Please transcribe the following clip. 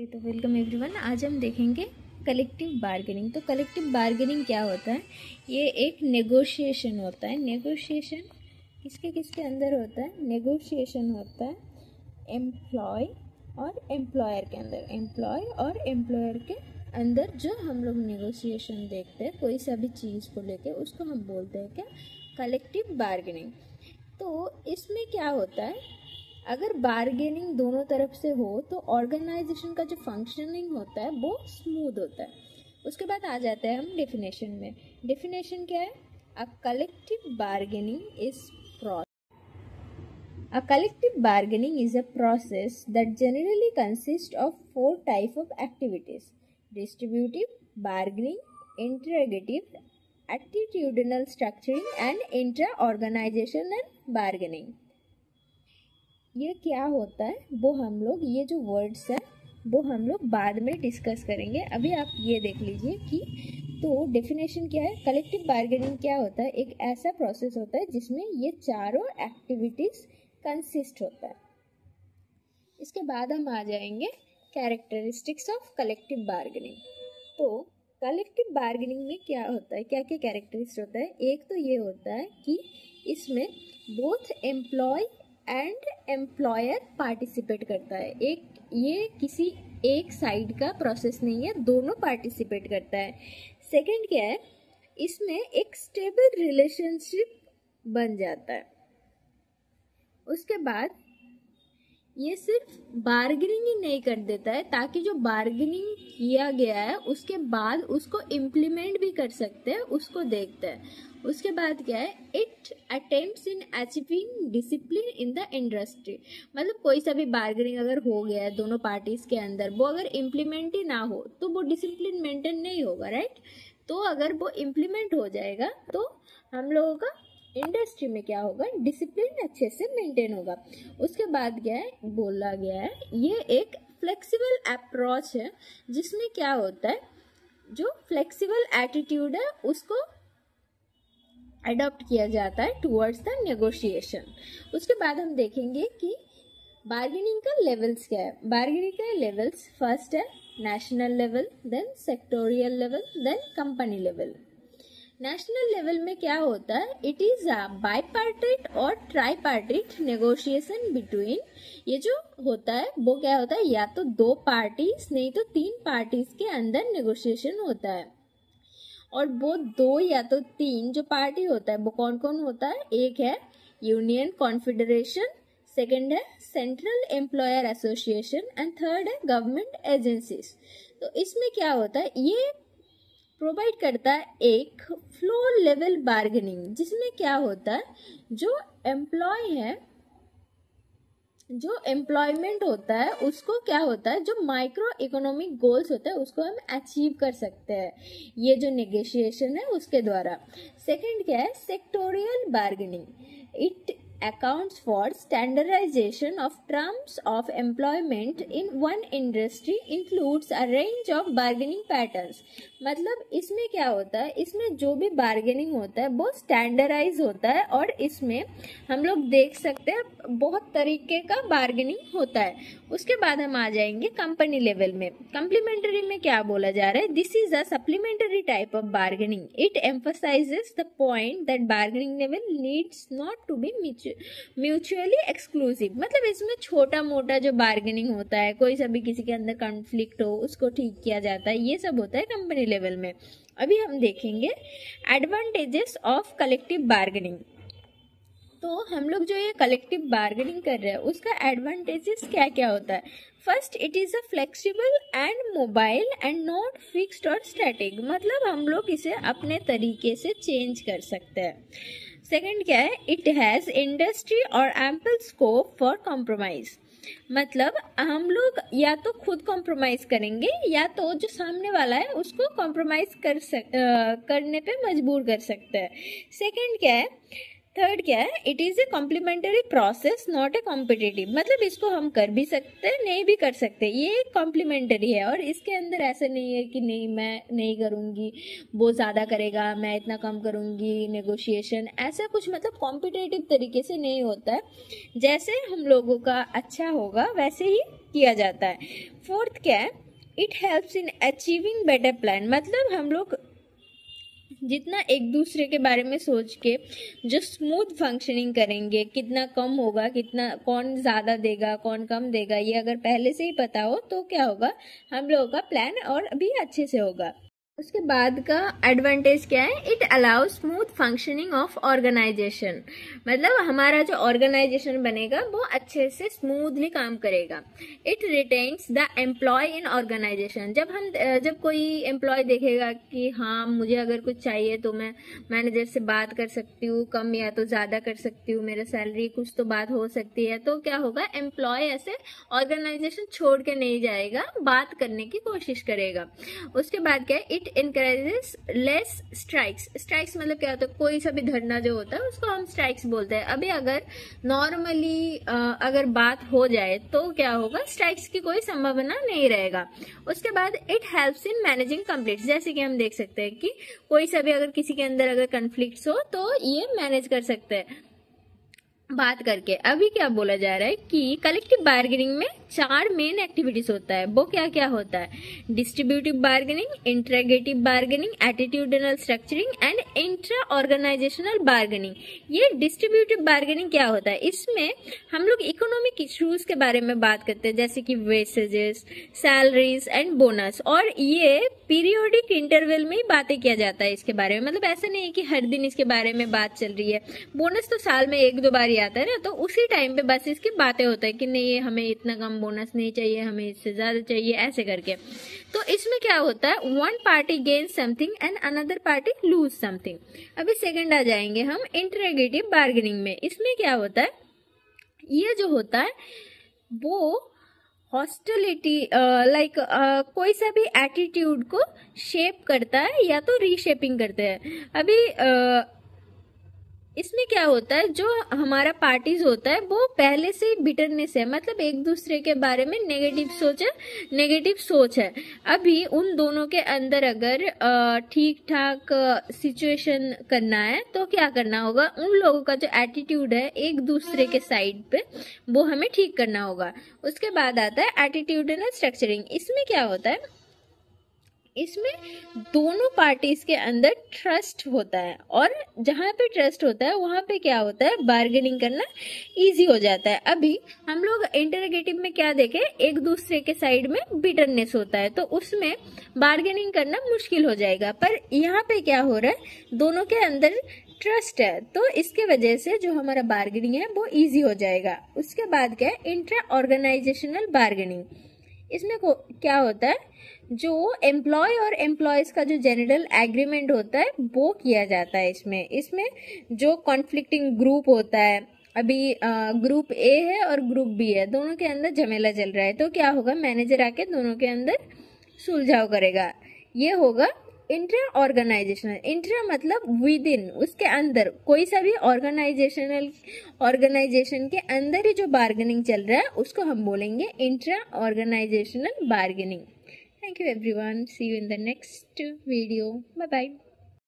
तो welcome everyone. आज हम देखेंगे कलेक्टिव बार्गेनिंग। तो कलेक्टिव बार्गेनिंग क्या होता है? ये एक नेगोशिएशन होता है। नेगोशिएशन किसके किसके अंदर होता है? नेगोशिएशन होता है एम्प्लॉय और एम्प्लॉयर के अंदर। एम्प्लॉय और एम्प्लॉयर के अंदर जो हम लोग नेगोशिएशन देखते हैं कोई सा भी चीज़ को लेके, उसको हम बोलते हैं क्या? Collective bargaining. तो इसमें क्या होता है, अगर बार्गेनिंग दोनों तरफ से हो तो ऑर्गेनाइजेशन का जो फंक्शनिंग होता है वो स्मूथ होता है। उसके बाद आ जाते हैं हम डेफिनेशन में। डेफिनेशन क्या है? A collective bargaining is A collective bargaining is a process that generally consists of 4 types of activities: distributive bargaining, interrogative, attitudinal structuring, and intra-organizational bargaining. ये क्या होता है वो हम लोग, ये जो वर्ड्स है वो हम लोग बाद में डिस्कस करेंगे। अभी आप ये देख लीजिए कि तो डेफिनेशन क्या है। कलेक्टिव बार्गेनिंग क्या होता है? एक ऐसा प्रोसेस होता है जिसमें ये चारों एक्टिविटीज कंसिस्ट होता है। इसके बाद हम आ जाएंगे कैरेक्टरिस्टिक्स ऑफ कलेक्टिव बार्गेनिंग। तो कलेक्टिव बार्गेनिंग में क्या होता है, क्या क्या कैरेक्टरिस्टिक्स होता है? एक तो ये होता है कि इसमें both employ and employer participate करता है। ये किसी एक साइड का प्रोसेस नहीं है, दोनों पार्टिसिपेट करता है। सेकंड क्या है, इसमें एक स्टेबल रिलेशनशिप बन जाता है। उसके बाद ये सिर्फ बार्गेनिंग ही नहीं कर देता है, ताकि जो बार्गेनिंग किया गया है उसके बाद उसको इम्प्लीमेंट भी कर सकते हैं, उसको देखते हैं। उसके बाद क्या है, it attempts in achieving discipline in the industry. मतलब कोई सा भी बार्गेनिंग अगर हो गया है दोनों पार्टीज के अंदर, वो अगर इम्प्लीमेंट ही ना हो तो वो डिसिप्लिन मेंटेन नहीं होगा, राइट? तो अगर वो इम्प्लीमेंट हो जाएगा तो हम लोगों का इंडस्ट्री में क्या होगा, डिसिप्लिन अच्छे से मेंटेन होगा। उसके बाद क्या है, बोला गया है ये एक फ्लेक्सिबल अप्रोच है, जिसमें क्या होता है, जो फ्लेक्सिबल एटीट्यूड है उसको अडॉप्ट किया जाता है टुवर्ड्स द नेगोशिएशन। उसके बाद हम देखेंगे कि बार्गेनिंग का लेवल्स क्या है। बार्गेनिंग का लेवल्स फर्स्ट है national level, then sectoral level, then company level. National level में क्या होता है, इट इज अ बाईपार्टिट और ट्राईपार्टिट नेगोशिएशन बिटवीन। ये जो होता है वो क्या होता है, या तो 2 पार्टीज नहीं तो 3 पार्टीज के अंदर नेगोशिएशन होता है। और वो 2 या तो 3 जो पार्टी होता है वो कौन कौन होता है? एक है यूनियन कॉन्फेडरेशन, सेकंड है central employer association, and third है गवर्नमेंट एजेंसीज। तो इसमें क्या होता है, ये प्रोवाइड करता है एक फ्लोर लेवल बार्गेनिंग, जिसमें क्या होता है, जो एम्प्लॉय है, जो एम्प्लॉयमेंट होता है उसको क्या होता है, जो माइक्रो इकोनॉमिक गोल्स होता है उसको हम अचीव कर सकते हैं, ये जो नेगोशिएशन है उसके द्वारा। सेकंड क्या है, sectoral bargaining. It accounts for standardization of terms of employment in one industry, includes a range of bargaining patterns। मतलब इसमें क्या होता है, इसमें जो भी बार्गेनिंग होता है वो स्टैंडर्डाइज होता है, और इसमें हम लोग देख सकते हैं बहुत तरीके का बार्गेनिंग होता है। उसके बाद हम आ जाएंगे कंपनी लेवल में। कम्प्लीमेंट्री में क्या बोला जा रहा है, this is a supplementary type of bargaining. It emphasizes the point that bargaining level needs not to be mutually exclusive. मतलब इसमें छोटा मोटा जो बार्गेनिंग होता है, कोई सा भी किसी के अंदर कॉन्फ्लिक्ट हो उसको ठीक किया जाता है, ये सब होता है कंपनी लेवल में। अभी हम देखेंगे एडवांटेजेस ऑफ कलेक्टिव बार्गेनिंग। तो हम लोग जो ये कलेक्टिव बार्गेनिंग कर रहे हैं उसका एडवांटेजेस क्या क्या होता है। First, it is a flexible and mobile and not fixed और स्टैटिक। मतलब हम लोग इसे अपने तरीके से चेंज कर सकते हैं। सेकंड क्या है, इट हैज इंडस्ट्री और एम्पल स्कोप फॉर कॉम्प्रोमाइज। मतलब हम लोग या तो खुद कॉम्प्रोमाइज करेंगे या तो जो सामने वाला है उसको कॉम्प्रोमाइज करने पे मजबूर कर सकते हैं। सेकंड क्या है, थर्ड क्या है, it is a complementary process not a competitive, मतलब इसको हम कर भी सकते हैं नहीं भी कर सकते, ये कॉम्प्लीमेंटरी है और इसके अंदर ऐसा नहीं है कि नहीं मैं नहीं करूँगी वो ज़्यादा करेगा मैं इतना कम करूँगी, नेगोशिएशन ऐसा कुछ मतलब कॉम्पिटिटिव तरीके से नहीं होता है, जैसे हम लोगों का अच्छा होगा वैसे ही किया जाता है। फोर्थ क्या है, it helps in achieving better plan, मतलब हम लोग जितना एक दूसरे के बारे में सोच के जो स्मूथ फंक्शनिंग करेंगे, कितना कम होगा, कितना कौन ज़्यादा देगा कौन कम देगा, ये अगर पहले से ही पता हो तो क्या होगा, हम लोगों का प्लान और भी अच्छे से होगा। उसके बाद का एडवांटेज क्या है, it allow smooth functioning of organization, मतलब हमारा जो ऑर्गेनाइजेशन बनेगा वो अच्छे से स्मूथली काम करेगा। It retains the employ in organization, जब कोई एम्प्लॉय देखेगा कि हाँ मुझे अगर कुछ चाहिए तो मैं मैनेजर से बात कर सकती हूँ, कम या तो ज़्यादा कर सकती हूँ, मेरा सैलरी कुछ तो बात हो सकती है, तो क्या होगा, एम्प्लॉय ऐसे ऑर्गेनाइजेशन छोड़ के नहीं जाएगा, बात करने की कोशिश करेगा। उसके बाद क्या है, it encourages less strikes, strikes मतलब क्या होता है, कोई सा भी धरना जो होता है उसको हम स्ट्राइक्स बोलते हैं। अभी अगर नॉर्मली अगर बात हो जाए तो क्या होगा, स्ट्राइक्स की कोई संभावना नहीं रहेगा। उसके बाद इट हेल्प्स इन मैनेजिंग कंफ्लिक्ट्स, जैसे कि हम देख सकते हैं कि कोई सा भी अगर किसी के अंदर अगर कंफ्लिक्ट्स हो तो ये मैनेज कर सकते हैं बात करके। अभी क्या बोला जा रहा है कि कलेक्टिव बार्गेनिंग में 4 मेन एक्टिविटीज होता है, वो क्या क्या होता है, distributive bargaining, integrative bargaining, attitudinal structuring and intra organizational bargaining. ये डिस्ट्रीब्यूटिव बार्गेनिंग क्या होता है, इसमें हम लोग इकोनॉमिक इश्यूज के बारे में बात करते हैं, जैसे कि वेसेजेस, सैलरीज एंड बोनस, और ये पीरियोडिक इंटरवल में ही बातें किया जाता है इसके बारे में, मतलब ऐसा नहीं है कि हर दिन इसके बारे में बात चल रही है। बोनस तो साल में 1-2 बार आता है ना, तो उसी टाइम पे बस इसकी बातें होता है कि नहीं हमें इतना कम बोनस नहीं चाहिए, हमें इससे ज्यादा चाहिए, ऐसे करके। तो इसमें क्या होता है, one party gain something and another party lose something. अभी सेकंड आ जाएंगे हम इंटरगेटिव बार्गेनिंग में। इसमें क्या होता है, ये जो होता है वो हॉस्टिलिटी लाइक कोई सा भी एटीट्यूड को शेप करता है या तो रीशेपिंग करते हैं। अभी इसमें क्या होता है, जो हमारा पार्टीज होता है वो पहले से ही बिटरनेस है, मतलब एक दूसरे के बारे में नेगेटिव सोच है। अभी उन दोनों के अंदर अगर ठीक ठाक सिचुएशन करना है तो क्या करना होगा, उन लोगों का जो एटीट्यूड है एक दूसरे के साइड पे वो हमें ठीक करना होगा। उसके बाद आता है एटीट्यूडनल स्ट्रक्चरिंग। इसमें क्या होता है, इसमें दोनों पार्टीज के अंदर ट्रस्ट होता है, और जहां पे ट्रस्ट होता है वहां पे क्या होता है, बार्गेनिंग करना इजी हो जाता है। अभी हम लोग इंटरगेटिव में क्या देखे, एक दूसरे के साइड में बिटरनेस होता है तो उसमें बार्गेनिंग करना मुश्किल हो जाएगा, पर यहाँ पे क्या हो रहा है, दोनों के अंदर ट्रस्ट है तो इसके वजह से जो हमारा बार्गेनिंग है वो इजी हो जाएगा। उसके बाद क्या है, इंट्रा ऑर्गेनाइजेशनल बार्गेनिंग। इसमें क्या होता है, जो एम्प्लॉय और एम्प्लॉयज का जो जनरल एग्रीमेंट होता है वो किया जाता है। इसमें जो कॉन्फ्लिक्टिंग ग्रुप होता है, अभी ग्रुप ए है और ग्रुप बी है, दोनों के अंदर झमेला चल रहा है, तो क्या होगा, मैनेजर आके दोनों के अंदर सुलझाव करेगा। ये होगा इंट्रा ऑर्गेनाइजेशनल। इंट्रा मतलब विद इन, उसके अंदर कोई सा भी ऑर्गेनाइजेशन के अंदर ही जो बार्गेनिंग चल रहा है उसको हम बोलेंगे intra organizational bargaining. Thank you everyone. See you in the next video. Bye bye.